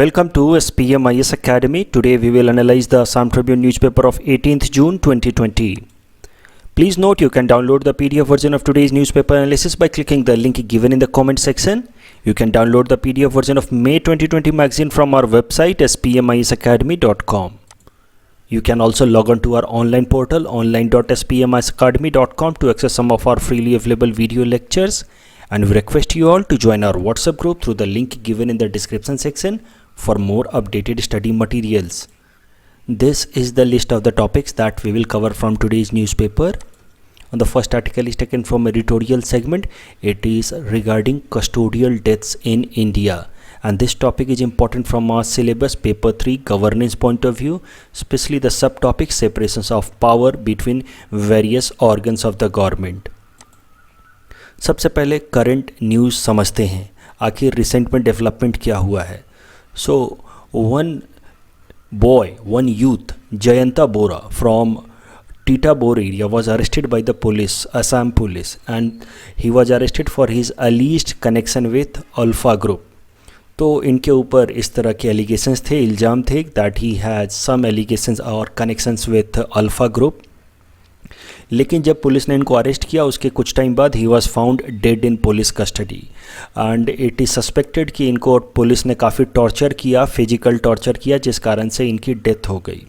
Welcome to SPMIS Academy. Today we will analyze the Assam Tribune newspaper of 18th June 2020. Please note you can download the PDF version of today's newspaper analysis by clicking the link given in the comment section. You can download the PDF version of May 2020 magazine from our website spmisacademy.com. You can also log on to our online portal online.spmisacademy.com to access some of our freely available video lectures. And we request you all to join our WhatsApp group through the link given in the description section for more updated study materials. This is the list of the topics that we will cover from today's newspaper. And the first article is taken from editorial segment. It is regarding custodial deaths in India. And this topic is important from our syllabus paper 3 governance point of view, especially the subtopic separations of power between various organs of the government. सबसे पहले current news समझते हैं, आखिर recent में development क्या हुआ है. So one youth Jayanta Bora from Titabor area was arrested by the police, Assam police, and he was arrested for his alleged connection with Alpha Group. तो इनके ऊपर इस तरह के एलिगेशंस थे, इल्ज़ाम थे that he has some allegations और कनेक्शंस विथ अल्फ़ा ग्रुप. लेकिन जब पुलिस ने इनको अरेस्ट किया उसके कुछ टाइम बाद he was found dead in police custody and it is suspected कि इनको पुलिस ने काफ़ी टॉर्चर किया, फिजिकल टॉर्चर किया, जिस कारण से इनकी डेथ हो गई.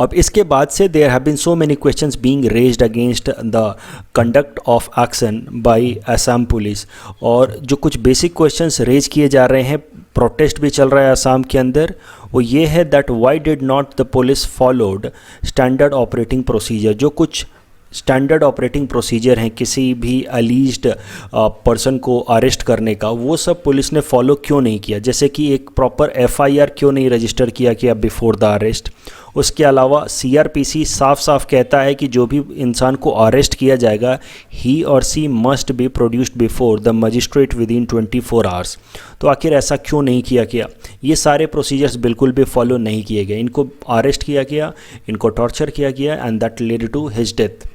अब इसके बाद से there have been so many questions being raised against the conduct of action by Assam police. और जो कुछ बेसिक क्वेश्चंस रेज किए जा रहे हैं, प्रोटेस्ट भी चल रहा है असम के अंदर, वो ये है that why did not the police followed standard operating procedure. जो कुछ स्टैंडर्ड ऑपरेटिंग प्रोसीजर हैं किसी भी अलीज्ड पर्सन को अरेस्ट करने का, वो सब पुलिस ने फॉलो क्यों नहीं किया. जैसे कि एक प्रॉपर एफआईआर क्यों नहीं रजिस्टर किया बिफोर द अरेस्ट. उसके अलावा सीआरपीसी साफ साफ कहता है कि जो भी इंसान को अरेस्ट किया जाएगा ही और she must be produced before the magistrate within 24 hours. तो आखिर ऐसा क्यों नहीं किया गया. ये सारे प्रोसीजर्स बिल्कुल भी फॉलो नहीं किए गए. इनको अरेस्ट किया गया, इनको टॉर्चर किया गया and that led to his death.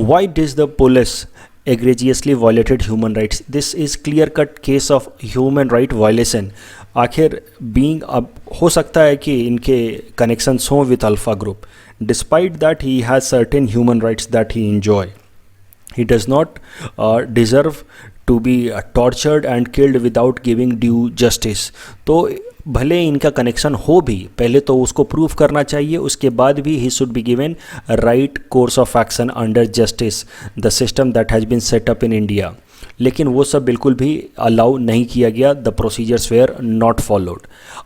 Why does the police egregiously violated human rights? This is clear-cut case of human right violation. आखिर being अब हो सकता है कि इनके connections हों with Alpha Group. Despite that, he has certain human rights that he enjoy. He does not deserve to be tortured and killed without giving due justice. तो भले इनका कनेक्शन हो भी, पहले तो उसको प्रूव करना चाहिए, उसके बाद भी he should be given right course of action under justice the system that has been set up in India. लेकिन वो सब बिल्कुल भी अलाउ नहीं किया गया. The procedures were not followed.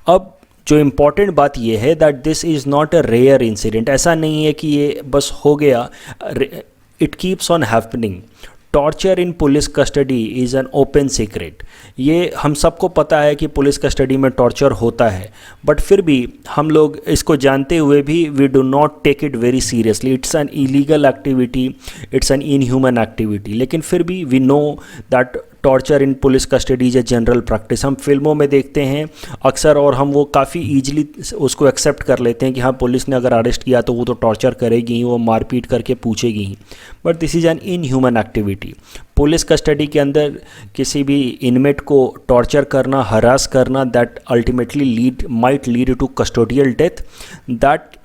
अब जो इम्पॉर्टेंट बात ये है that this is not a rare incident. ऐसा नहीं है कि ये बस हो गया. It keeps on happening. Torture in police custody is an open secret. ये हम सबको पता है कि पुलिस कस्टडी में टॉर्चर होता है, बट फिर भी हम लोग इसको जानते हुए भी we do not take it very seriously. It's an illegal activity, it's an inhuman activity. लेकिन फिर भी we know that torture in police custody is a general practice. हम फिल्मों में देखते हैं अक्सर और हम वो काफ़ी ईजिली उसको एक्सेप्ट कर लेते हैं कि हाँ पुलिस ने अगर अरेस्ट किया तो वो तो टॉर्चर करेगी ही, वो मारपीट करके पूछेगी ही. But this is an inhuman activity. Police custody के अंदर किसी भी इनमेट को टॉर्चर करना, हरास करना, that ultimately might lead to custodial death. That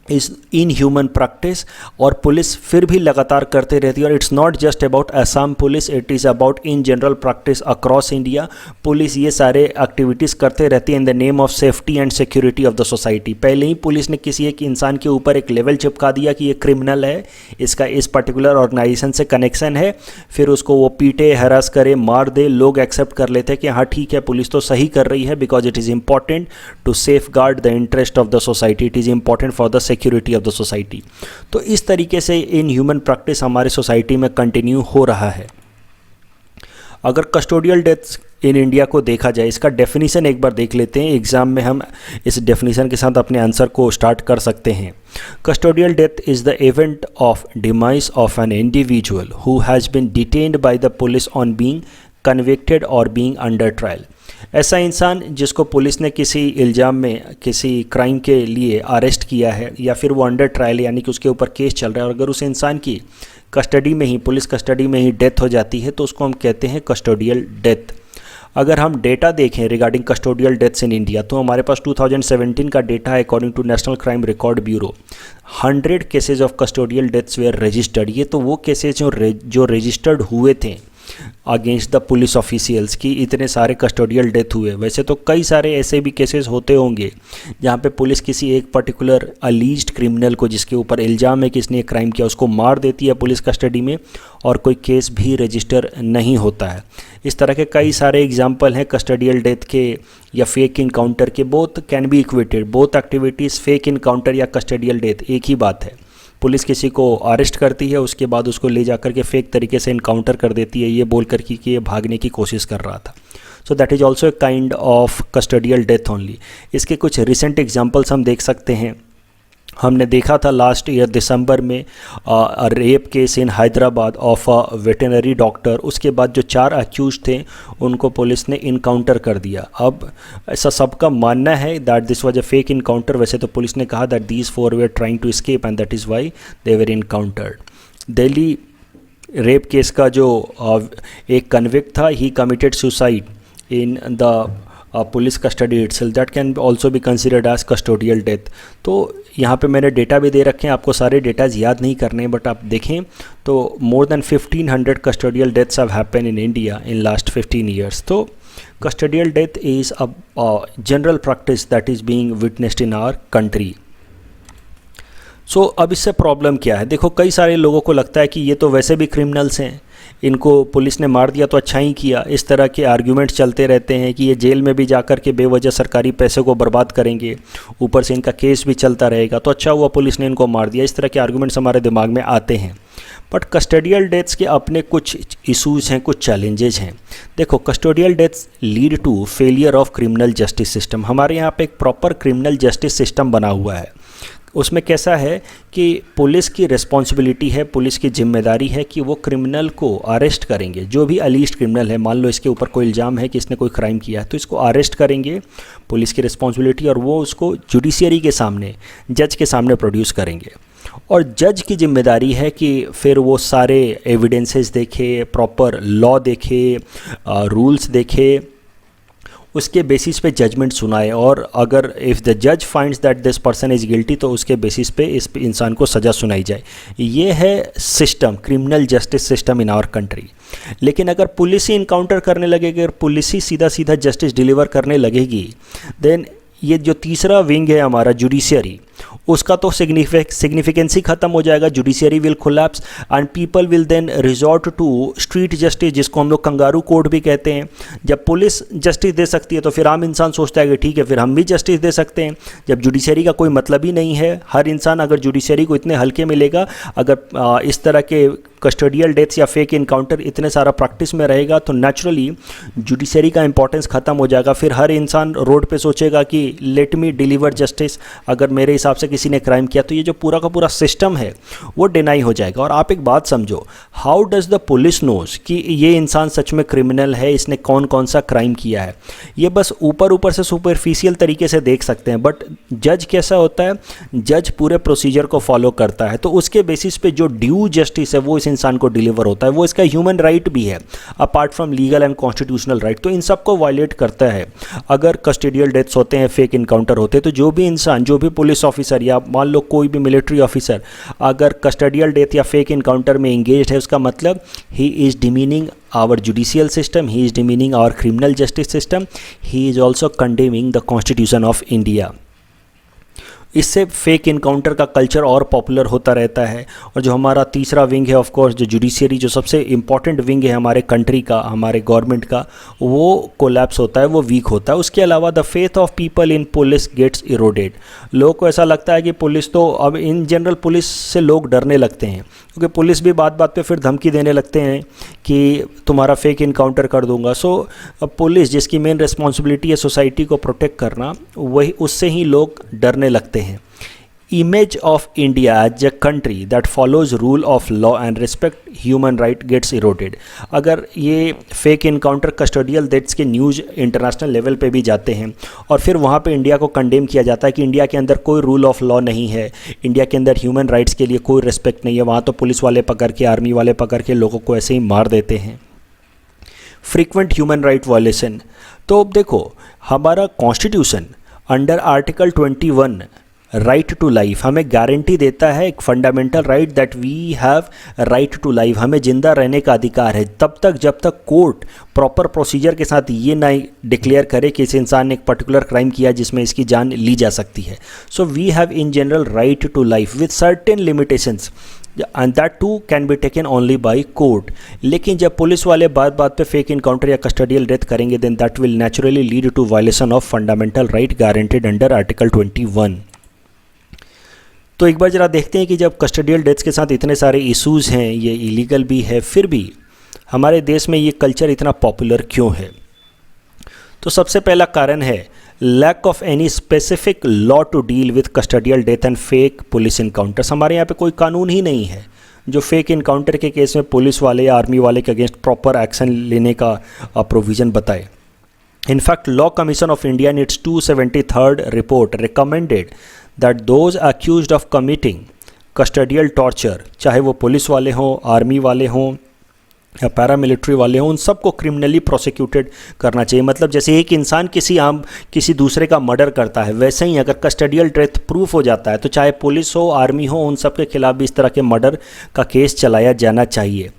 is inhuman practice. और पुलिस फिर भी लगातार करते रहती है. और it's not just about Assam police, it is about in general practice across India. Police ये सारे एक्टिविटीज़ करते रहती है in the name of safety and security of the society. पहले ही पुलिस ने किसी एक इंसान के ऊपर एक लेवल चिपका दिया कि ये क्रिमिनल है, इसका इस पर्टिकुलर ऑर्गेनाइजेशन से कनेक्शन है, फिर उसको वो पीटे, हरास करे, मार दे. लोग एक्सेप्ट कर लेते हैं कि हाँ ठीक है पुलिस तो सही कर रही है because it is important to safeguard the interest of the society. It is important for the security of the society. तो इस तरीके से इन ह्यूमन प्रैक्टिस हमारे सोसाइटी में कंटिन्यू हो रहा है. अगर कस्टोडियल डेथ्स इन इंडिया को देखा जाए, इसका डेफिनेशन एक बार देख लेते हैं. एग्जाम में हम इस डेफिनेशन के साथ अपने आंसर को स्टार्ट कर सकते हैं. Custodial death is the event of demise of an individual who has been detained by the police on being convicted और बीइंग अंडर ट्रायल. ऐसा इंसान जिसको पुलिस ने किसी इल्ज़ाम में, किसी क्राइम के लिए अरेस्ट किया है या फिर वो अंडर ट्रायल यानी कि उसके ऊपर केस चल रहा है, और अगर उस इंसान की कस्टडी में ही, पुलिस कस्टडी में ही डेथ हो जाती है तो उसको हम कहते हैं कस्टोडियल डेथ. अगर हम डेटा देखें regarding custodial deaths in India, तो हमारे पास 2017 का डेटा है according to national crime record bureau. 100 cases of custodial deaths were registered. ये तो वो केसेज जो रजिस्टर्ड हुए थे अगेंस्ट द पुलिस ऑफिशियल्स की इतने सारे कस्टोडियल डेथ हुए। वैसे तो कई सारे ऐसे भी केसेस होते होंगे जहाँ पे पुलिस किसी एक पर्टिकुलर अलीज्ड क्रिमिनल को, जिसके ऊपर इल्ज़ाम है कि इसने क्राइम किया, उसको मार देती है पुलिस कस्टडी में और कोई केस भी रजिस्टर नहीं होता है। इस तरह के कई सारे एग्जाम्पल हैं कस्टडियल डेथ के या फेक इनकाउंटर के। Both can be equated, both activities, fake encounter या कस्टडियल डेथ एक ही बात है। पुलिस किसी को अरेस्ट करती है, उसके बाद उसको ले जाकर के फेक तरीके से इनकाउंटर कर देती है, ये बोल कर कि ये भागने की कोशिश कर रहा था। So that is also a kind of custodial death only. इसके कुछ रिसेंट एग्जांपल्स हम देख सकते हैं। हमने देखा था लास्ट ईयर दिसंबर में rape case in Hyderabad of a veterinary doctor. उसके बाद जो 4 अक्यूज थे उनको पुलिस ने इनकाउंटर कर दिया। अब ऐसा सबका मानना है that this was a fake encounter. वैसे तो पुलिस ने कहा that these 4 were trying to escape and that is why they were encountered. Delhi rape case का जो एक कन्विक्ट था, he committed suicide in the police custody itself. That can also be considered as custodial death. तो यहाँ पे मैंने data भी दे रखे हैं, आपको सारे डेटाज याद नहीं करने हैं, बट आप देखें तो more than 1500 custodial deaths have happen in India in last 15 years. तो custodial death is a general practice that is being witnessed in our country. So अब इससे प्रॉब्लम क्या है? देखो, कई सारे लोगों को लगता है कि ये तो वैसे भी क्रिमिनल्स हैं, इनको पुलिस ने मार दिया तो अच्छा ही किया। इस तरह के आर्ग्यूमेंट्स चलते रहते हैं कि ये जेल में भी जाकर के बेवजह सरकारी पैसे को बर्बाद करेंगे, ऊपर से इनका केस भी चलता रहेगा, तो अच्छा हुआ पुलिस ने इनको मार दिया। इस तरह के आर्ग्यूमेंट्स हमारे दिमाग में आते हैं। बट कस्टोडियल डेथ्स के अपने कुछ इशूज़ हैं, कुछ चैलेंजेस हैं। देखो, custodial deaths lead to failure of criminal justice system. हमारे यहाँ पे एक प्रॉपर क्रिमिनल जस्टिस सिस्टम बना हुआ है। उसमें कैसा है कि पुलिस की रिस्पॉन्सिबिलिटी है, पुलिस की जिम्मेदारी है कि वो क्रिमिनल को अरेस्ट करेंगे। जो भी अलीज्ड क्रिमिनल है, मान लो इसके ऊपर कोई इल्ज़ाम है कि इसने कोई क्राइम किया है, तो इसको अरेस्ट करेंगे, पुलिस की रिस्पॉन्सिबिलिटी, और वो उसको जुडिशियरी के सामने, जज के सामने प्रोड्यूस करेंगे। और जज की जिम्मेदारी है कि फिर वो सारे एविडेंसेस देखे, प्रॉपर लॉ देखे, रूल्स देखे, उसके बेसिस पे जजमेंट सुनाए, और अगर इफ़ द जज finds that this person is guilty तो उसके बेसिस पे इस इंसान को सज़ा सुनाई जाए। ये है system, criminal justice system in our country. लेकिन अगर पुलिस ही इनकाउंटर करने लगेगी, अगर पुलिस ही सीधा सीधा जस्टिस डिलीवर करने लगेगी, देन ये जो तीसरा विंग है हमारा जुडिशियरी, उसका तो सिग्निफिकेंसी खत्म हो जाएगा। Judiciary will collapse and people will then resort to street justice, जिसको हम लोग कंगारू कोर्ट भी कहते हैं। जब पुलिस जस्टिस दे सकती है तो फिर आम इंसान सोचता है कि ठीक है, फिर हम भी जस्टिस दे सकते हैं। जब जुडिशियरी का कोई मतलब ही नहीं है, हर इंसान अगर जुडिशियरी को इतने हल्के में लेगा, अगर इस तरह के कस्टोडियल डेथ्स या फेक इनकाउंटर इतने सारा प्रैक्टिस में रहेगा, तो नेचुरली जुडिशरी का इंपॉर्टेंस ख़त्म हो जाएगा। फिर हर इंसान रोड पे सोचेगा कि लेट मी डिलीवर जस्टिस, अगर मेरे हिसाब से किसी ने क्राइम किया तो ये जो पूरा का पूरा सिस्टम है वो डिनाई हो जाएगा। और आप एक बात समझो, how does the police knows कि ये इंसान सच में क्रिमिनल है, इसने कौन कौन सा क्राइम किया है? ये बस ऊपर ऊपर से सुपरफिशियल तरीके से देख सकते हैं। बट जज कैसा होता है? जज पूरे प्रोसीजर को फॉलो करता है, तो उसके बेसिस पे जो ड्यू जस्टिस है वो इस इंसान को डिलीवर होता है। वो इसका ह्यूमन राइट भी है, apart from legal and constitutional right. तो इन सब को वायलेट करता है। अगर कस्टोडियल डेथ्स होते हैं, फेक इनकाउंटर होते हैं, तो जो भी इंसान, जो भी पुलिस ऑफिसर या मान लो कोई भी मिलिट्री ऑफिसर अगर कस्टोडियल डेथ या फेक इनकाउंटर में इंगेज्ड है, उसका मतलब he is demeaning our judicial system, he is demeaning our criminal justice system, he is also condemning the constitution of India. इससे फेक इनकाउंटर का कल्चर और popular होता रहता है। और जो हमारा तीसरा विंग है, ऑफ कोर्स जो जुडिशियरी, जो सबसे इम्पॉर्टेंट विंग है हमारे कंट्री का, हमारे गवर्नमेंट का, वो कोलैप्स होता है, वो वीक होता है। उसके अलावा the faith of people in police gets eroded. लोगों को ऐसा लगता है कि पुलिस, तो अब इन जनरल पुलिस से लोग डरने लगते हैं, क्योंकि पुलिस भी बात बात पे फिर धमकी देने लगते हैं कि तुम्हारा फेक इनकाउंटर कर दूंगा। सो पुलिस, जिसकी मेन रिस्पॉन्सिबिलिटी है सोसाइटी को प्रोटेक्ट करना, वही उससे ही लोग डरने लगते हैं। Image of India as a country that follows rule of law and respect human right gets eroded. अगर ये फेक इनकाउंटर, कस्टोडियल डेथ्स के न्यूज़ इंटरनेशनल लेवल पे भी जाते हैं और फिर वहाँ पे इंडिया को कंडेम किया जाता है कि इंडिया के अंदर कोई रूल ऑफ लॉ नहीं है, इंडिया के अंदर ह्यूमन राइट्स के लिए कोई रिस्पेक्ट नहीं है, वहाँ तो पुलिस वाले पकड़ के, आर्मी वाले पकड़ के लोगों को ऐसे ही मार देते हैं। Frequent human right violation. तो अब देखो, हमारा constitution under article 21 right to life हमें गारंटी देता है, एक fundamental right that we have right to life, हमें जिंदा रहने का अधिकार है तब तक जब तक कोर्ट प्रॉपर प्रोसीजर के साथ ये ना डिक्लेयर करे कि इस इंसान ने एक पर्टिकुलर क्राइम किया जिसमें इसकी जान ली जा सकती है। So we have in general right to life with certain limitations and that too can be taken only by court. लेकिन जब पुलिस वाले बात बात पे फेक इनकाउंटर या कस्टडियल डेथ करेंगे then that will naturally lead to violation of fundamental right guaranteed under article 21। तो एक बार ज़रा देखते हैं कि जब कस्टडियल डेथ्स के साथ इतने सारे इश्यूज़ हैं, ये इलीगल भी है, फिर भी हमारे देश में ये कल्चर इतना पॉपुलर क्यों है। तो सबसे पहला कारण है lack of any specific law to deal with custodial death and fake police encounters. हमारे यहाँ पे कोई कानून ही नहीं है जो फेक इनकाउंटर के केस में पुलिस वाले या आर्मी वाले के अगेंस्ट प्रॉपर एक्शन लेने का प्रोविज़न बताए। In fact, Law Commission of India in its 273rd report recommended that those accused of committing custodial torture, चाहे वो पुलिस वाले हों, आर्मी वाले हों या पैरामिलिट्री वाले हों, उन सबको क्रिमिनली प्रोसिक्यूटेड करना चाहिए। मतलब जैसे एक इंसान किसी दूसरे का मर्डर करता है, वैसे ही अगर कस्टडियल डेथ प्रूफ हो जाता है तो चाहे पुलिस हो, आर्मी हो, उन सब के खिलाफ भी इस तरह के मर्डर का केस चलाया जाना चाहिए।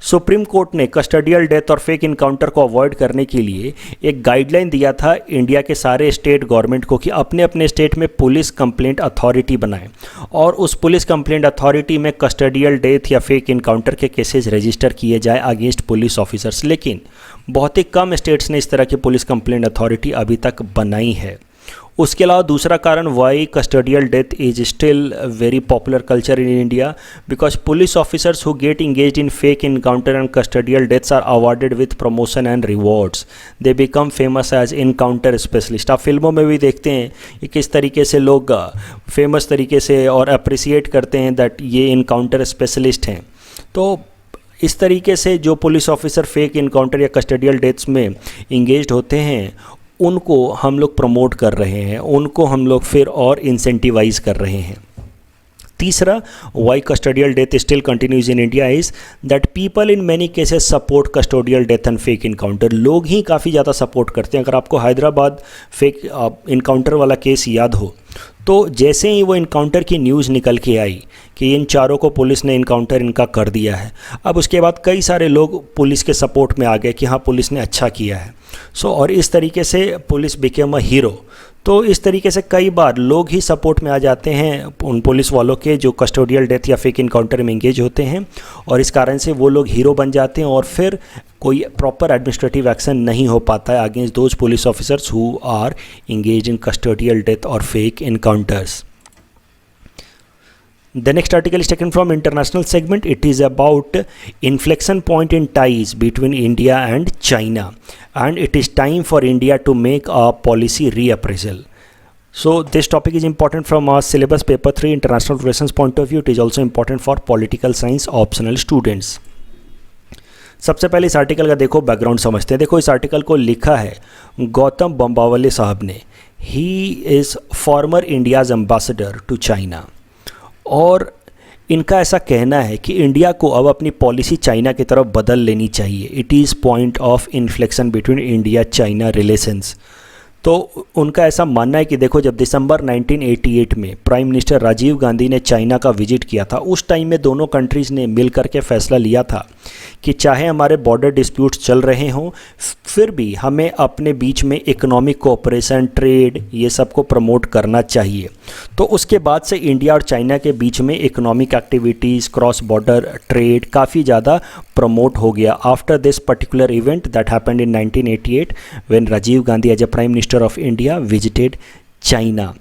सुप्रीम कोर्ट ने कस्टडियल डेथ और फेक इनकाउंटर को अवॉइड करने के लिए एक गाइडलाइन दिया था इंडिया के सारे स्टेट गवर्नमेंट को कि अपने अपने स्टेट में पुलिस कंप्लेंट अथॉरिटी बनाएं और उस पुलिस कंप्लेंट अथॉरिटी में कस्टडियल डेथ या फेक इनकाउंटर के केसेस रजिस्टर किए जाए अगेंस्ट पुलिस ऑफिसर्स। लेकिन बहुत ही कम स्टेट्स ने इस तरह की पुलिस कंप्लेंट अथॉरिटी अभी तक बनाई है। उसके अलावा दूसरा कारण why custodial death is still very popular culture in India because police officers who get engage in fake encounter and custodial deaths are awarded with promotion and rewards. They become famous as encounter specialist. आप फिल्मों में भी देखते हैं कि किस तरीके से लोग फेमस तरीके से और अप्रिसिएट करते हैं दैट ये इनकाउंटर स्पेशलिस्ट हैं। तो इस तरीके से जो पुलिस ऑफिसर फेक इनकाउंटर या कस्टडियल डेथ्स में इंगेज्ड होते हैं उनको हम लोग प्रमोट कर रहे हैं, उनको हम लोग फिर और इंसेंटिवाइज कर रहे हैं। तीसरा, why custodial death still continues in India is that people in many cases support custodial death and fake encounter. लोग ही काफ़ी ज़्यादा सपोर्ट करते हैं। अगर आपको हैदराबाद फेक इनकाउंटर वाला केस याद हो तो जैसे ही वो इनकाउंटर की न्यूज़ निकल के आई कि इन चारों को पुलिस ने इनकाउंटर इनका कर दिया है, अब उसके बाद कई सारे लोग पुलिस के सपोर्ट में आ गए कि हाँ पुलिस ने अच्छा किया है। और इस तरीके से पुलिस बिकेम अ हीरो। तो इस तरीके से कई बार लोग ही सपोर्ट में आ जाते हैं उन पुलिस वालों के जो कस्टोडियल डेथ या फेक इनकाउंटर में इंगेज होते हैं और इस कारण से वो लोग हीरो बन जाते हैं और फिर कोई प्रॉपर एडमिनिस्ट्रेटिव एक्शन नहीं हो पाता है against those police officers who are engage in custodial death और fake encounters. The next article is taken from international segment. It is about inflection point in ties between India and China, and it is time for India to make a policy reappraisal. So this topic is important from our syllabus paper 3 international relations point of view. It is also important for political science optional students. सबसे पहले इस article का देखो background समझते हैं। देखो इस article को लिखा है गौतम बम्बावले साहब ने। He is former India's ambassador to China और इनका ऐसा कहना है कि इंडिया को अब अपनी पॉलिसी चाइना की तरफ बदल लेनी चाहिए। It is point of inflection between India China relations. तो उनका ऐसा मानना है कि देखो जब दिसंबर 1988 में प्राइम मिनिस्टर राजीव गांधी ने चाइना का विजिट किया था उस टाइम में दोनों कंट्रीज़ ने मिल करके फैसला लिया था कि चाहे हमारे बॉर्डर डिस्प्यूट्स चल रहे हों फिर भी हमें अपने बीच में इकोनॉमिक कोऑपरेशन, ट्रेड, ये सब को प्रमोट करना चाहिए। तो उसके बाद से इंडिया और चाइना के बीच में economic activities, cross border trade काफ़ी ज़्यादा प्रमोट हो गया after this particular event that happened in 1988 when Rajiv Gandhi as a prime minister of India visited China.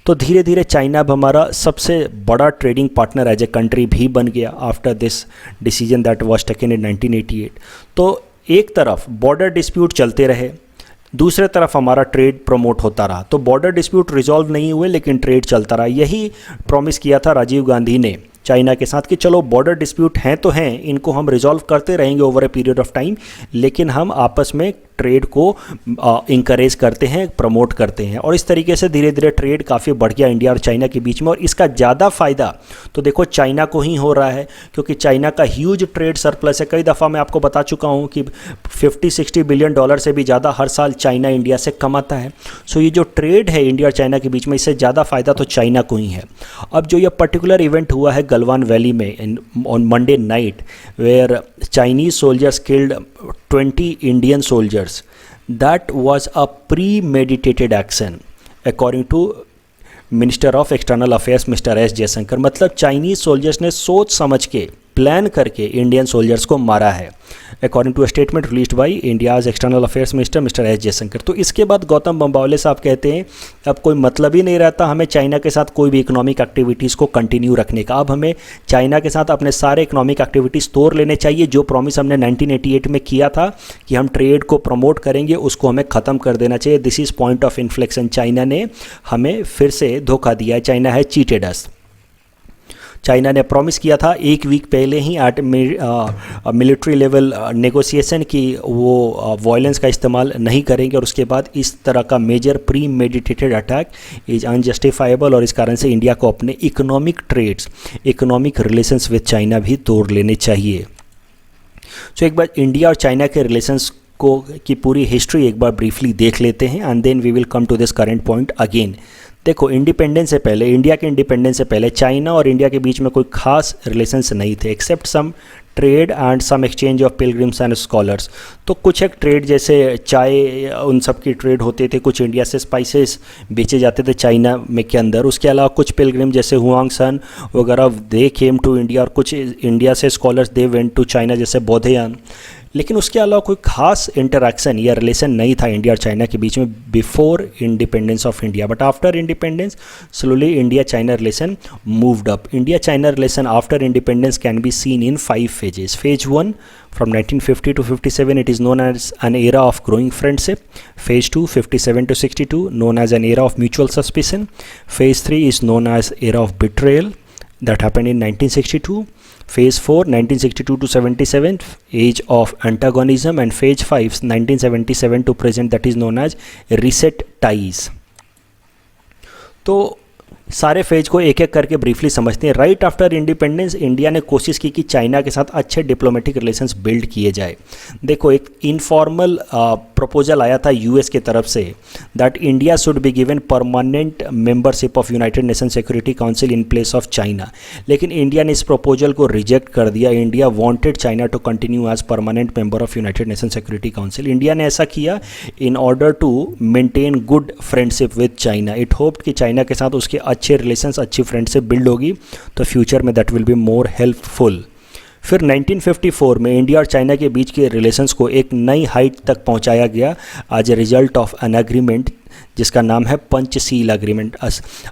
तो धीरे धीरे चाइना अब हमारा सबसे बड़ा trading partner as a country भी बन गया after this decision that was taken in 1988। तो एक तरफ बॉर्डर डिस्प्यूट चलते रहे, दूसरे तरफ हमारा ट्रेड प्रमोट होता रहा। तो बॉर्डर डिस्प्यूट रिजॉल्व नहीं हुए लेकिन ट्रेड चलता रहा। यही प्रॉमिस किया था राजीव गांधी ने चाइना के साथ कि चलो बॉर्डर डिस्प्यूट हैं तो हैं, इनको हम रिजॉल्व करते रहेंगे over a period of time, लेकिन हम आपस में ट्रेड को इंकरेज करते हैं, प्रमोट करते हैं। और इस तरीके से धीरे धीरे ट्रेड काफ़ी बढ़ गया इंडिया और चाइना के बीच में। और इसका ज़्यादा फ़ायदा तो देखो चाइना को ही हो रहा है, क्योंकि चाइना का ह्यूज ट्रेड सरप्लस है। कई दफ़ा मैं आपको बता चुका हूँ कि 50-60 बिलियन डॉलर से भी ज़्यादा हर साल चाइना इंडिया से कमाता है। सो ये जो ट्रेड है इंडिया और चाइना के बीच में, इससे ज़्यादा फ़ायदा तो चाइना को ही है। अब जो ये पर्टिकुलर इवेंट हुआ है गलवान वैली में on Monday night, where Chinese soldiers killed 20 Indian soldiers, that was a premeditated action according to minister of external affairs mister S Jaishankar. मतलब चाइनीज सोल्जर्स ने सोच समझ के, प्लान करके इंडियन सोल्जर्स को मारा है, according to a statement released by India's external affairs minister mister S Jaishankar. तो इसके बाद गौतम बंबावले साहब कहते हैं अब कोई मतलब ही नहीं रहता हमें चाइना के साथ कोई भी इकोनॉमिक एक्टिविटीज़ को कंटिन्यू रखने का। अब हमें चाइना के साथ अपने सारे इकोनॉमिक एक्टिविटीज़ तोड़ लेने चाहिए। जो प्रॉमिस हमने 1988 में किया था कि हम ट्रेड को प्रमोट करेंगे, उसको हमें ख़त्म कर देना चाहिए। This is point of inflection. China ने हमें फिर से धोखा दिया है। चाइना है चीटेड अस। चाइना ने प्रॉमिस किया था एक वीक पहले ही एट मिलिट्री लेवल नेगोशिएशन की वो वायलेंस का इस्तेमाल नहीं करेंगे, और उसके बाद इस तरह का major premeditated attack is unjustifiable. और इस कारण से इंडिया को अपने economic trades, economic relations with China भी तोड़ लेने चाहिए। सो एक बार इंडिया और चाइना के रिलेशंस को की पूरी हिस्ट्री एक बार ब्रीफली देख लेते हैं, and then we will come to this current point again. देखो इंडिपेंडेंस से पहले, इंडिया के इंडिपेंडेंस से पहले चाइना और इंडिया के बीच में कोई खास रिलेशंस नहीं थे, except some trade and some exchange of pilgrims and scholars. तो कुछ एक ट्रेड जैसे चाय, उन सब की ट्रेड होते थे, कुछ इंडिया से स्पाइसेस बेचे जाते थे चाइना में के अंदर। उसके अलावा कुछ पिलग्रिम जैसे हुआंग सन वगैरह दे केम टू इंडिया, और कुछ इंडिया से scholars they went to China जैसे बौद्धयान। लेकिन उसके अलावा कोई खास इंटरैक्शन या रिलेशन नहीं था इंडिया और चाइना के बीच में before independence of India. But after independence slowly India China relation moved up. India China relation after independence can be seen in 5 phases. Phase 1 from 1950 to 57, it is known as an era of growing friendship. Phase 2 57 to 62, known as an era of mutual suspicion. Phase 3 is known as era of betrayal, that happened in 1962. Phase 4 1962 to 77, age of antagonism, and phase 5 1977 to present, that is known as reset ties. तो सारे phase को एक एक करके briefly समझते हैं। Right after independence India ने कोशिश की कि चाइना के साथ अच्छे डिप्लोमेटिक रिलेशंस बिल्ड किए जाए। देखो एक इनफॉर्मल प्रपोजल आया था यूएस की तरफ से that India should be given permanent membership of united nation security council in place of China, लेकिन इंडिया ने इस प्रपोजल को रिजेक्ट कर दिया। India wanted China to continue as permanent member of united nation security council. India ने ऐसा किया in order to maintain good friendship with China. It hoped कि चाइना के साथ उसके अच्छे रिलेशंस, अच्छी फ्रेंडशिप बिल्ड होगी तो फ्यूचर में that will be more helpful. फिर 1954 में इंडिया और चाइना के बीच के रिलेशंस को एक नई हाइट तक पहुंचाया गया as a result of an agreement जिसका नाम है Panchsheel agreement,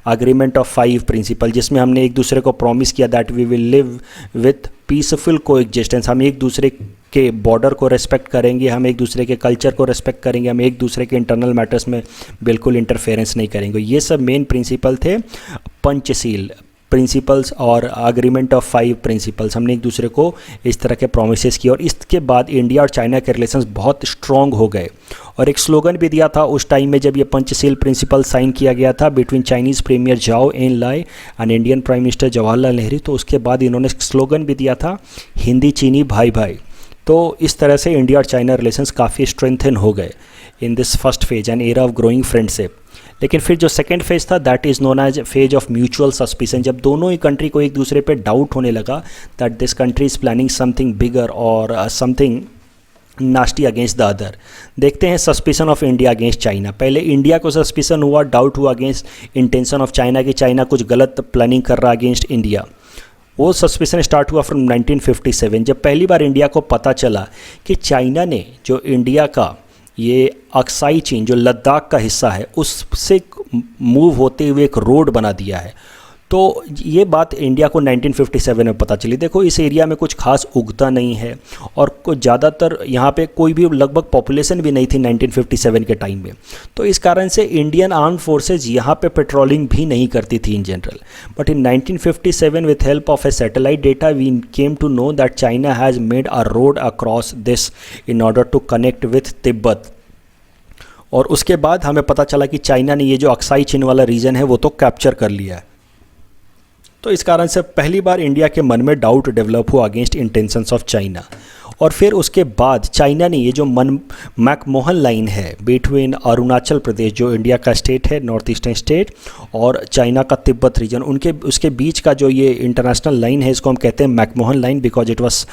agreement of 5 principle, जिसमें हमने एक दूसरे को प्रॉमिस किया that we will live with peaceful coexistence. हम एक दूसरे के बॉर्डर को रेस्पेक्ट करेंगे, हम एक दूसरे के कल्चर को रेस्पेक्ट करेंगे, हम एक दूसरे के इंटरनल मैटर्स में बिल्कुल इंटरफेरेंस नहीं करेंगे। ये सब मेन प्रिंसिपल थे पंचशील प्रिंसिपल्स और अग्रीमेंट ऑफ 5 प्रिंसिपल्स। हमने एक दूसरे को इस तरह के प्रोमिसेस किए और इसके बाद इंडिया और चाइना के रिलेशंस बहुत स्ट्रॉन्ग हो गए। और एक स्लोगन भी दिया था उस टाइम में जब ये पंचशील प्रिंसिपल साइन किया गया था between Chinese premier Zhou Enlai and Indian prime minister Jawaharlal Nehru. तो उसके बाद इन्होंने स्लोगन भी दिया था हिंदी चीनी भाई भाई। तो इस तरह से इंडिया और चाइना रिलेशंस काफ़ी स्ट्रेंथन हो गए in this first phase and era of growing friendship. लेकिन फिर जो सेकेंड फेज था that is known as phase of mutual suspicion, जब दोनों ही कंट्री को एक दूसरे पे डाउट होने लगा that this country is planning something bigger और something nasty against the other. देखते हैं suspicion of India against China. पहले इंडिया को सस्पिशन हुआ, डाउट हुआ अगेंस्ट इंटेंशन ऑफ चाइना कि चाइना कुछ गलत प्लानिंग कर रहा अगेंस्ट इंडिया। वो सस्पिशन स्टार्ट हुआ फ्रॉम 1957 जब पहली बार इंडिया को पता चला कि चाइना ने जो इंडिया का ये अक्साई चीन जो लद्दाख का हिस्सा है उससे मूव होते हुए एक रोड बना दिया है। तो ये बात इंडिया को 1957 में पता चली। देखो इस एरिया में कुछ खास उगता नहीं है और कुछ ज़्यादातर यहाँ पे कोई भी लगभग पॉपुलेशन भी नहीं थी 1957 के टाइम में, तो इस कारण से इंडियन आर्म फोर्सेज यहाँ पे पेट्रोलिंग भी नहीं करती थी in general. But in 1957 with help of a satellite data we came to know that China has made a road across this in order to connect with Tibet. और उसके बाद हमें पता चला कि चाइना ने ये जो अक्साई चीन वाला रीजन है वो तो कैप्चर कर लिया है। तो इस कारण से पहली बार इंडिया के मन में डाउट डेवलप हुआ अगेंस्ट इंटेंशंस ऑफ चाइना। और फिर उसके बाद चाइना ने ये जो मैकमोहन लाइन है बिटवीन अरुणाचल प्रदेश जो इंडिया का स्टेट है, नॉर्थ ईस्टर्न स्टेट, और चाइना का तिब्बत रीजन, उसके बीच का जो ये इंटरनेशनल लाइन है इसको हम कहते हैं McMahon line, because it was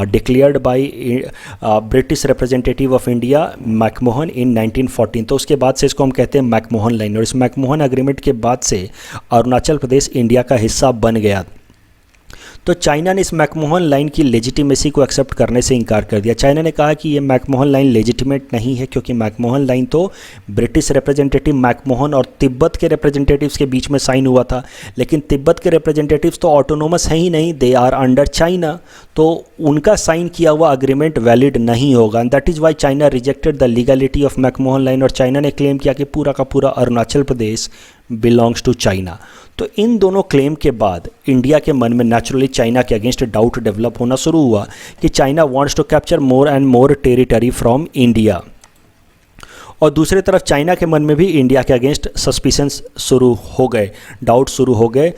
declared by British representative of India McMahon in 1914। तो उसके बाद से इसको हम कहते हैं मैकमोहन लाइन। और इस मैकमोहन एग्रीमेंट के बाद से अरुणाचल प्रदेश इंडिया का हिस्सा बन गया। तो चाइना ने इस मैकमोहन लाइन की लेजिटिमेसी को एक्सेप्ट करने से इनकार कर दिया। चाइना ने कहा कि ये मैकमोहन लाइन लेजिटिमेट नहीं है, क्योंकि मैकमोहन लाइन तो ब्रिटिश रिप्रेजेंटेटिव मैकमोहन और तिब्बत के रिप्रेजेंटेटिव्स के बीच में साइन हुआ था, लेकिन तिब्बत के रिप्रेजेंटेटिव्स तो ऑटोनोमस है ही नहीं, दे आर अंडर चाइना, तो उनका साइन किया हुआ अग्रीमेंट वैलिड नहीं होगा। And that is Y China rejected the legality of McMahon line. और चाइना ने क्लेम किया कि पूरा का पूरा Arunachal Pradesh belongs to China. तो इन दोनों क्लेम के बाद इंडिया के मन में नेचुरली चाइना के अगेंस्ट डाउट डेवलप होना शुरू हुआ कि China wants to capture more and more territory from India. और दूसरी तरफ चाइना के मन में भी इंडिया के अगेंस्ट सस्पिशंस शुरू हो गए, डाउट शुरू हो गए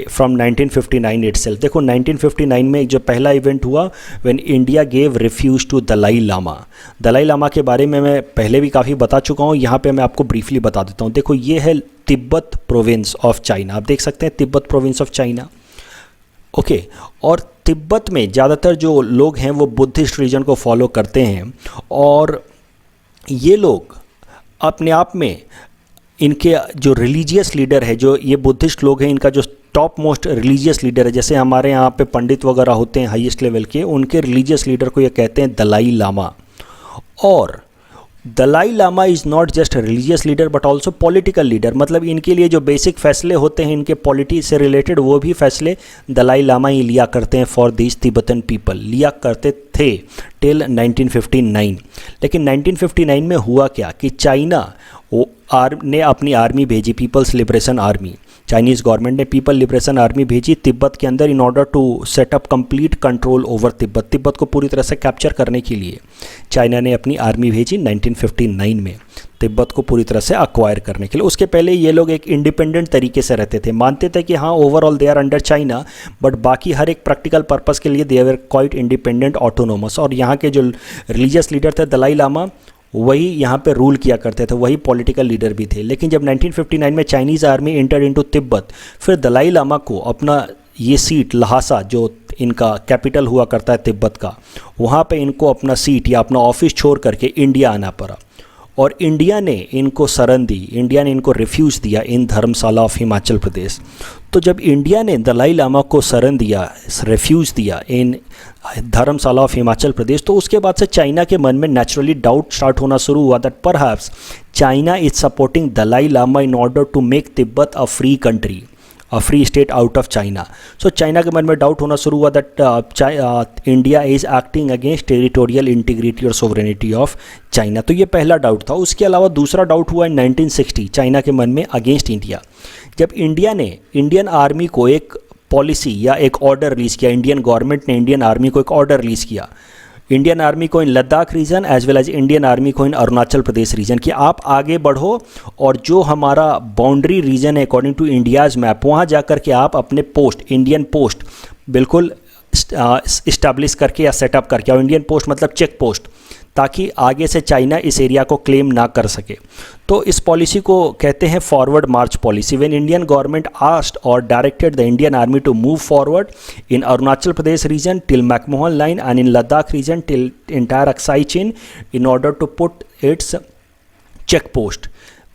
फ्रॉम 1959 इटसेल्फ। देखो 1959 में जो पहला इवेंट हुआ when India gave refuge to Dalai Lama. Dalai Lama के बारे में मैं पहले भी काफ़ी बता चुका हूँ, यहाँ पे मैं आपको ब्रीफली बता देता हूँ। देखो ये है तिब्बत प्रोविंस ऑफ चाइना, आप देख सकते हैं Tibet province of China, okay. और तिब्बत में ज़्यादातर जो लोग हैं वो बुद्धिस्ट रीजन को फॉलो करते हैं, और ये लोग अपने आप में इनके जो रिलीजियस लीडर है, जो ये बुद्धिस्ट लोग हैं, इनका जो टॉप मोस्ट रिलीजियस लीडर है, जैसे हमारे यहाँ पे पंडित वगैरह होते हैं हाईएस्ट लेवल के, उनके रिलीजियस लीडर को ये कहते हैं दलाई लामा। और Dalai Lama is not just religious leader but also political leader, मतलब इनके लिए जो बेसिक फैसले होते हैं इनके पॉलिटी से रिलेटेड, वो भी फैसले दलाई लामा ही लिया करते हैं फॉर दिस तिब्बतन पीपल, लिया करते थे टिल 1959। लेकिन 1959 में हुआ क्या कि चाइना ने अपनी आर्मी भेजी, people's liberation army, Chinese government ने पीपल लिबरेशन आर्मी भेजी तिब्बत के अंदर in order to set up complete control over Tibet. Tibet को पूरी तरह से कैप्चर करने के लिए चाइना ने अपनी आर्मी भेजी 1959 में, तिब्बत को पूरी तरह से अक्वायर करने के लिए। उसके पहले ये लोग एक इंडिपेंडेंट तरीके से रहते थे, मानते थे कि हाँ overall they are under China, but बाकी हर एक प्रैक्टिकल पर्पस के लिए they are quite independent autonomous. और यहाँ के जो रिलीजियस लीडर थे दलाई लामा, वही यहाँ पे रूल किया करते थे, वही पॉलिटिकल लीडर भी थे। लेकिन जब 1959 में Chinese army enter into Tibet, फिर दलाई लामा को अपना ये सीट लहासा, जो इनका कैपिटल हुआ करता है तिब्बत का, वहाँ पे इनको अपना सीट या अपना ऑफिस छोड़ करके इंडिया आना पड़ा। और इंडिया ने इनको शरण दी, इंडिया ने इनको रिफ्यूज़ दिया इन धर्मशाला ऑफ हिमाचल प्रदेश। तो जब इंडिया ने दलाई लामा को शरण दिया, रिफ्यूज़ दिया इन धर्मशाला ऑफ हिमाचल प्रदेश, तो उसके बाद से चाइना के मन में नेचुरली डाउट स्टार्ट होना शुरू हुआ that perhaps China is supporting Dalai Lama in order to make Tibet a free country, a free state out of China. So China के मन में डाउट होना शुरू हुआ that India is acting against territorial integrity और सोवरेनिटी ऑफ चाइना। तो ये पहला डाउट था। उसके अलावा दूसरा डाउट हुआ इन 1960 चाइना के मन में अगेंस्ट इंडिया, जब इंडिया ने इंडियन आर्मी को एक पॉलिसी या एक ऑर्डर रिलीज़ किया, इंडियन गवर्नमेंट ने इंडियन आर्मी को एक ऑर्डर रिलीज़ किया, इंडियन आर्मी को in Ladakh region as well as Indian army को इन अरुणाचल प्रदेश रीजन, कि आप आगे बढ़ो और जो हमारा बाउंड्री रीजन है अकॉर्डिंग टू इंडियाज़ मैप, वहाँ जाकर के आप अपने पोस्ट, इंडियन पोस्ट बिल्कुल इस्टेब्लिश करके या सेटअप करके, और इंडियन पोस्ट मतलब चेक पोस्ट, ताकि आगे से चाइना इस एरिया को क्लेम ना कर सके। तो इस पॉलिसी को कहते हैं forward march policy. When Indian government asked और directed the Indian army to move forward in Arunachal Pradesh region till McMahon line and in Ladakh region till entire Aksai Chin in order to put its check post.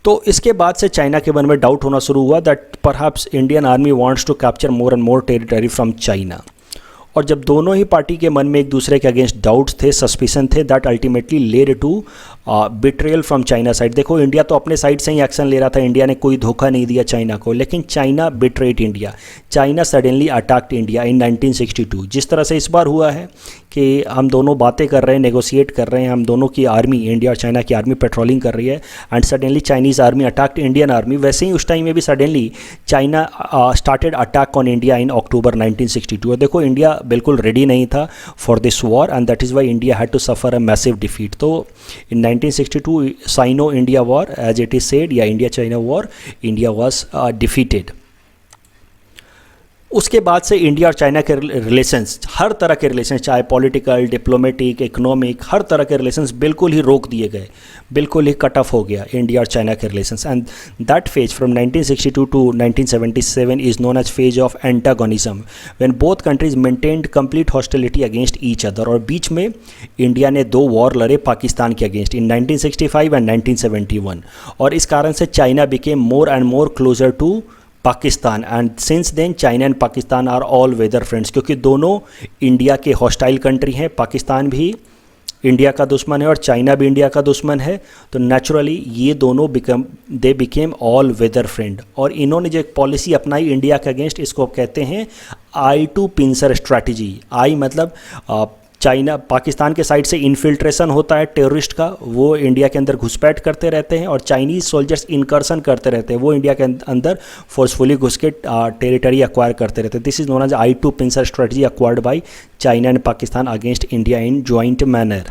तो इसके बाद से China के मन में doubt होना शुरू हुआ that perhaps Indian army wants to capture more and more territory from China. और जब दोनों ही पार्टी के मन में एक दूसरे के अगेंस्ट डाउट्स थे, सस्पिशन थे, that ultimately led to betrayal from China side. देखो इंडिया तो अपने साइड से ही एक्शन ले रहा था, इंडिया ने कोई धोखा नहीं दिया चाइना को, लेकिन China betrayed India. China suddenly attacked India in 1962। जिस तरह से इस बार हुआ है कि हम दोनों बातें कर रहे हैं, नेगोशिएट कर रहे हैं, हम दोनों की आर्मी, इंडिया और चाइना की आर्मी पेट्रोलिंग कर रही है, and suddenly Chinese army attacked Indian army, वैसे ही उस टाइम में भी suddenly China started attack on India in October 1962। और देखो इंडिया बिल्कुल रेडी नहीं था for this war, and that is why India had to suffer a massive defeat. तो in 1962 Sino India war as it is said, या India China war, India was defeated. उसके बाद से इंडिया और China के relations, हर तरह के relations, चाहे पॉलिटिकल, डिप्लोमेटिक, इकोनॉमिक, हर तरह के रिलेशंस बिल्कुल ही रोक दिए गए, बिल्कुल ही कट ऑफ हो गया इंडिया और चाइना के relations. And that phase from 1962 to 1977 is known as phase of antagonism, when both countries maintained complete hostility against each other. और बीच में इंडिया ने 2 वॉर लड़े पाकिस्तान के अगेंस्ट इन 1965 एंड 1971, और इस कारण से China became more and more closer to Pakistan, and since then China and Pakistan are all weather friends, क्योंकि दोनों इंडिया के हॉस्टाइल कंट्री हैं, पाकिस्तान भी इंडिया का दुश्मन है और चाइना भी इंडिया का दुश्मन है, तो नेचुरली ये दोनों they became all weather friend. और इन्होंने जो एक पॉलिसी अपनाई इंडिया के अगेंस्ट, इसको कहते हैं आई टू पिंसर स्ट्रैटेजी। आई मतलब चाइना, पाकिस्तान के साइड से इन्फिल्ट्रेशन होता है टेररिस्ट का, वो इंडिया के अंदर घुसपैठ करते रहते हैं, और चाइनीज़ सोल्जर्स इनकर्सन करते रहते हैं, वो इंडिया के अंदर फोर्सफुली घुस के टेरिटरी एक्वायर करते रहते हैं। This is known as I two pincer strategy acquired by China and Pakistan against India in joint manner.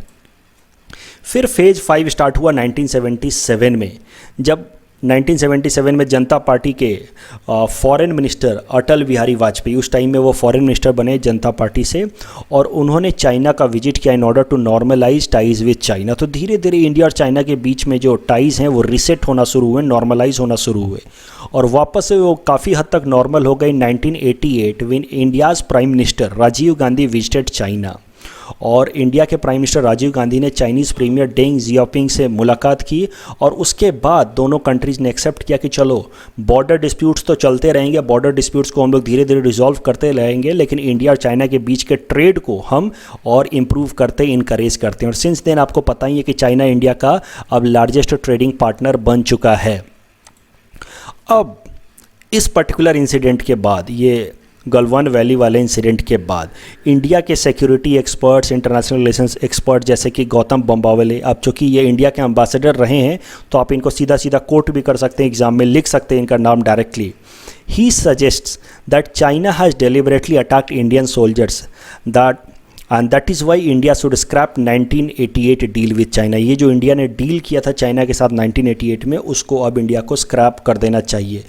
फिर फेज़ 5 स्टार्ट हुआ 1977 में, जब 1977 में जनता पार्टी के फॉरेन मिनिस्टर अटल बिहारी वाजपेयी, उस टाइम में वो फॉरेन मिनिस्टर बने जनता पार्टी से, और उन्होंने चाइना का विजिट किया in order to normalise ties with China. तो धीरे धीरे इंडिया और चाइना के बीच में जो टाइज़ हैं वो रिसेट होना शुरू हुए, नॉर्मलाइज होना शुरू हुए, और वापस से वो काफ़ी हद तक नॉर्मल हो गए 1988 when India's prime minister Rajiv Gandhi visited China. और इंडिया के प्राइम मिनिस्टर राजीव गांधी ने चाइनीज़ प्रीमियर डेंग जियाओपिंग से मुलाकात की, और उसके बाद दोनों कंट्रीज़ ने एक्सेप्ट किया कि चलो बॉर्डर डिस्प्यूट्स तो चलते रहेंगे, बॉर्डर डिस्प्यूट्स को हम लोग धीरे धीरे रिजॉल्व करते रहेंगे, लेकिन इंडिया और चाइना के बीच के ट्रेड को हम और इम्प्रूव करते, इनकरेज करते हैं। और सिंस देन आपको पता ही है कि चाइना इंडिया का अब लार्जेस्ट ट्रेडिंग पार्टनर बन चुका है। अब इस पर्टिकुलर इंसिडेंट के बाद, ये गलवान वैली वाले इंसिडेंट के बाद, इंडिया के security experts, international relations expert जैसे कि गौतम बम्बावले, अब चूँकि ये इंडिया के एम्बेसडर रहे हैं तो आप इनको सीधा सीधा कोट भी कर सकते हैं, एग्जाम में लिख सकते हैं इनका नाम directly. He suggests that China has deliberately attacked Indian soldiers and that is why India should scrap 1988 deal with China. ये जो इंडिया ने डील किया था चाइना के साथ 1988 में, उसको अब इंडिया को स्क्रैप कर देना चाहिए।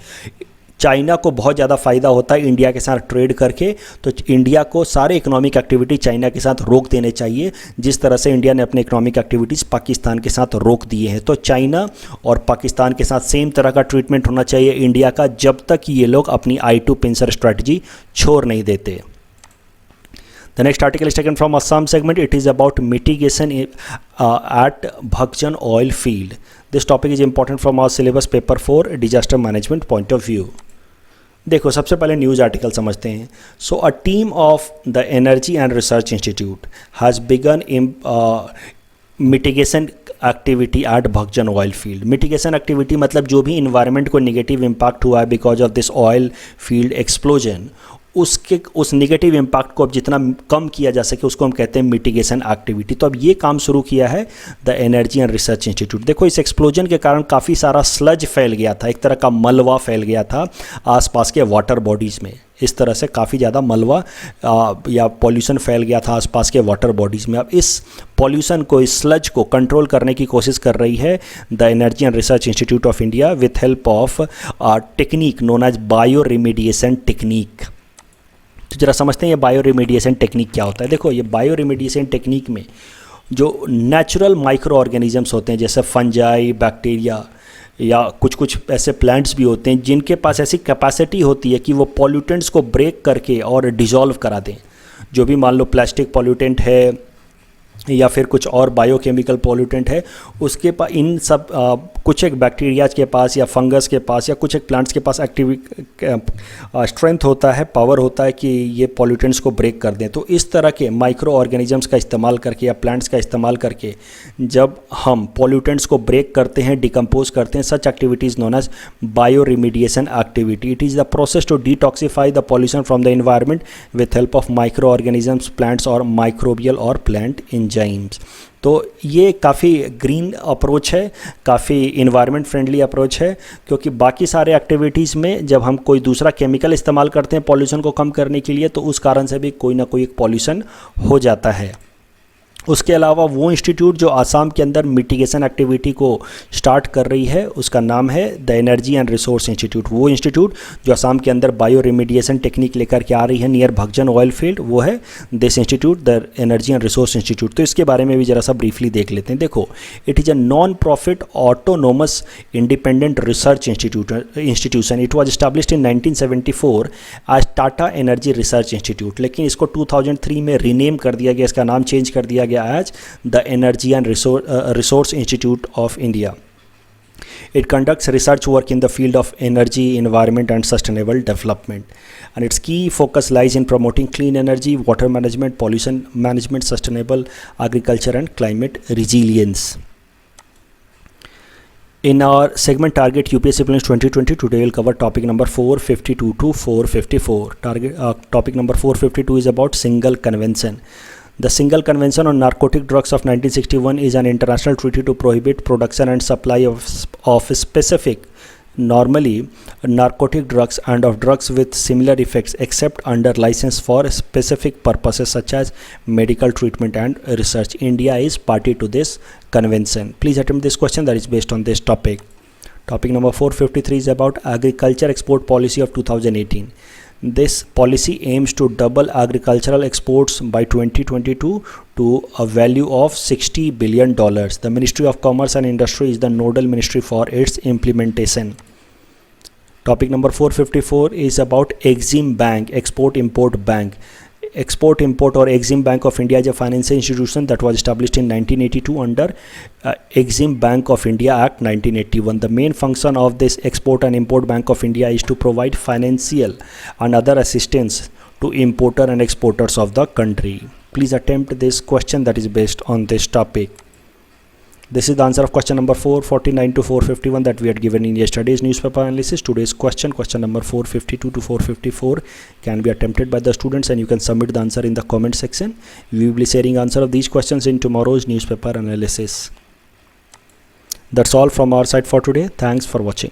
चाइना को बहुत ज़्यादा फ़ायदा होता है इंडिया के साथ ट्रेड करके, तो इंडिया को सारे इकोनॉमिक एक्टिविटी चाइना के साथ रोक देने चाहिए, जिस तरह से इंडिया ने अपने इकोनॉमिक एक्टिविटीज़ पाकिस्तान के साथ रोक दिए हैं। तो चाइना और पाकिस्तान के साथ सेम तरह का ट्रीटमेंट होना चाहिए इंडिया का, जब तक ये लोग अपनी आई टू पिंसर स्ट्रैटेजी छोड़ नहीं देते। The next article is taken from Assam segment. It is about mitigation at Bhakjan oil field. This topic is important from our syllabus paper 4 disaster management point of view. देखो सबसे पहले news article समझते हैं। So a team of the energy and research institute has begun mitigation activity at Baghjan oil field. Mitigation activity मतलब जो भी environment को negative impact हुआ है because of this oil field explosion, उस नेगेटिव इम्पैक्ट को अब जितना कम किया जा सके उसको हम कहते हैं मिटिगेशन एक्टिविटी। तो अब ये काम शुरू किया है the energy and research institute. देखो इस एक्सप्लोजन के कारण काफ़ी सारा स्लज फैल गया था, एक तरह का मलबा फैल गया था आसपास के वाटर बॉडीज़ में। इस तरह से काफ़ी ज़्यादा मलबा या पॉल्यूशन फैल गया था आसपास के वाटर बॉडीज़ में। अब इस पॉल्यूशन को, इस स्लज को कंट्रोल करने की कोशिश कर रही है the energy and research institute of India with help of technique known as bioremediation technique. तो जरा समझते हैं ये बायो रिमीडिएशन टेक्निक क्या होता है। देखो ये बायो रिमीडिएशन टेक्निक में जो नेचुरल माइक्रो ऑर्गेनिजम्स होते हैं जैसे फंजाई, बैक्टीरिया या कुछ ऐसे प्लांट्स भी होते हैं जिनके पास ऐसी कैपेसिटी होती है कि वो पॉल्यूटेंट्स को ब्रेक करके और डिजॉल्व करा दें। जो भी मान लो प्लास्टिक पॉल्यूटेंट है या फिर कुछ और बायोकेमिकल पॉल्यूटेंट है, उसके पास इन सब कुछ एक बैक्टीरियाज के पास या फंगस के पास या कुछ एक प्लांट्स के पास स्ट्रेंथ होता है, पावर होता है कि ये पॉल्यूटेंट्स को ब्रेक कर दें। तो इस तरह के माइक्रो ऑर्गेनिजम्स का इस्तेमाल करके या प्लांट्स का इस्तेमाल करके जब हम पॉल्यूटेंट्स को ब्रेक करते हैं, डिकम्पोज करते हैं, such activities known as bioremediation activity. It is the process to detoxify the pollution from the environment with help of microorganisms, plants और माइक्रोबियल और प्लांट एंजाइम्स। तो ये काफ़ी ग्रीन अप्रोच है, काफ़ी इन्वायरमेंट फ्रेंडली अप्रोच है, क्योंकि बाकी सारे एक्टिविटीज़ में जब हम कोई दूसरा केमिकल इस्तेमाल करते हैं पॉल्यूशन को कम करने के लिए, तो उस कारण से भी कोई ना कोई एक पॉल्यूशन हो जाता है। उसके अलावा वो इंस्टीट्यूट जो आसाम के अंदर मिटिगेशन एक्टिविटी को स्टार्ट कर रही है, उसका नाम है the energy and resource institute. वो इंस्टीट्यूट जो आसाम के अंदर बायो रेमिडिएशन टेक्निक लेकर के आ रही है नियर भगजन ऑयल फील्ड, वो है this institute, the energy and resource institute. तो इसके बारे में भी ज़रा सा ब्रीफली देख लेते हैं। देखो, it is a non profit autonomous independent research institution. It was established in 1974 as Tata energy research institute, लेकिन इसको 2003 में रीनेम कर दिया गया, इसका नाम चेंज कर दिया गया as the Energy and Resource Institute of India. It conducts research work in the field of energy, environment and sustainable development, and its key focus lies in promoting clean energy, water management, pollution management, sustainable agriculture and climate resilience. In our segment Target UPSC Prelims 2020, today we'll cover topic number 452 to 454. Topic number 452 is about Single Convention. The Single Convention on Narcotic Drugs of 1961 is an international treaty to prohibit production and supply of specific, normally narcotic drugs and of drugs with similar effects except under license for specific purposes such as medical treatment and research. India is party to this convention. Please attempt this question that is based on this topic. Topic number 453 is about Agriculture Export Policy of 2018. This policy aims to double agricultural exports by 2022 to a value of $60 billion. The Ministry of Commerce and Industry is the nodal ministry for its implementation. Topic number 454 is about Exim Bank, Export-Import Bank. Export-Import or Exim Bank of India is a financial institution that was established in 1982 under Exim Bank of India Act 1981. The main function of this Export and Import Bank of India is to provide financial and other assistance to importer and exporters of the country. Please attempt this question that is based on this topic. This is the answer of question number 449 to 451 that we had given in yesterday's newspaper analysis. Today's question number 452 to 454 can be attempted by the students, and you can submit the answer in the comment section. We will be sharing answer of these questions in tomorrow's newspaper analysis. That's all from our side for today. Thanks for watching.